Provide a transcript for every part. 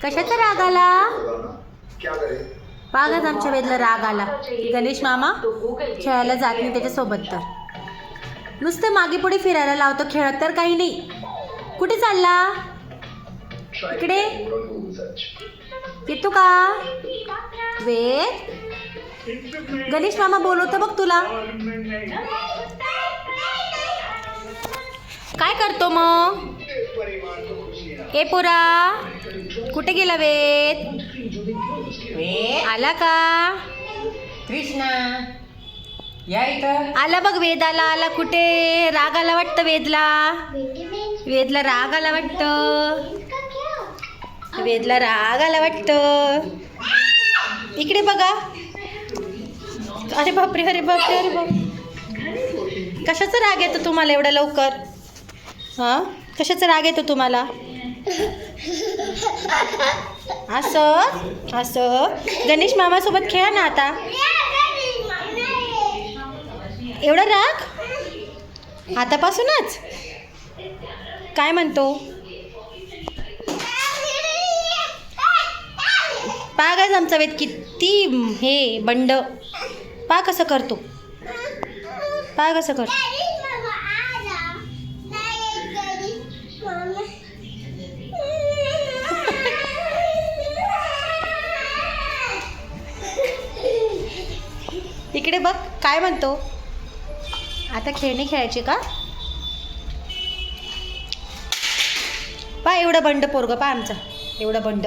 कशाचा राग आला? बागच आमच्या वेदला राग आला. गणेश मामा खेळायला जात नाही त्याच्यासोबत, तर नुसतं मागे पुढे फिरायला लावतो, खेळत तर काही नाही. कुठे चालला? इकडे येतो का वेद? गणेश मामा बोलवतो बघ तुला. काय करतो मग? ए पोरा, कुठे गेला वेद? आला का? कृष्णा या इथं. आला बघ वेद, आला आला. कुठे? राग आला वाटतं वेदला. वेदला राग आला वाटतं. वेदला राग आला वाटतं. इकडे बघा. अरे बापरे, अरे बापरे, अरे बाप. कशाचा राग येतो तुम्हाला एवढा लवकर? हां, कशाचा राग येतो तुम्हाला? असं असं गणेश मामासोबत खेळा ना आता. एवढा राग आतापासूनच? काय म्हणतो? पहा गाईज आमचा वेद किती हे बंड. पहा कसं करतो, पहा कसं करतो. इकडे बघ काय म्हणतो. आता खेळणे खेळायचे का? पहा एवढं बंड पोरग, पहा आमचा एवढं बंड.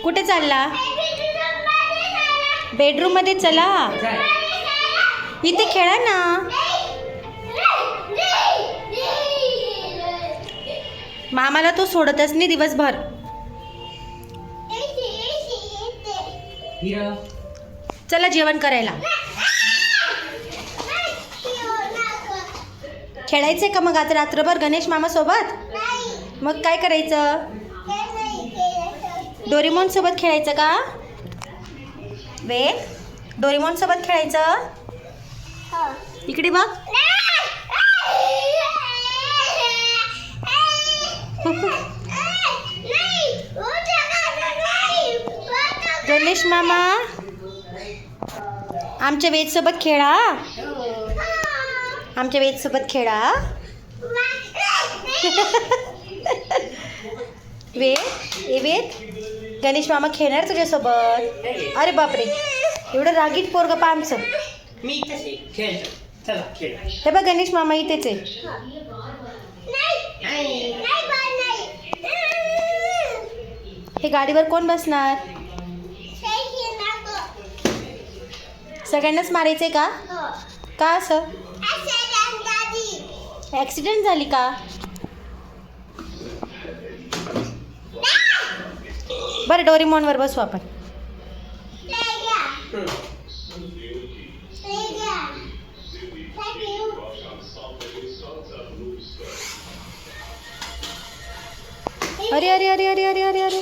कुठे चालला? बेडरूम मध्ये चला, इथे खेळा ना. मामाला तो सोडतच नाही दिवसभर. चला जेवण करायला. खेळायचंय का मग आज रात्रभर गणेश मामा सोबत? मग काय करायचं? डोरेमॉन सोबत खेळायचं का? वेद, डोरेमॉन सोबत खेळायचं? इकडे बघ. गणेश मामा आमच्या वेद सोबत खेळा. आमच्या वेद सोबत खेळा. वेद, ए वेद, गणेश मामा खेळणार तुझ्यासोबत. अरे बापरे, एवढं रागीट पोरग पा आमचं. मी तसे खेळतो. चला खेळ. हे बघ गणेश मामा इथेच आहे. हे गाडीवर कोण बसणार? सगळ्यांनाच मारायचंय का? का असं? ॲक्सिडेंट झाली का? बरं डोरेमॉनवर बसू आपण. अरे अरे अरे अरे अरे अरे अरे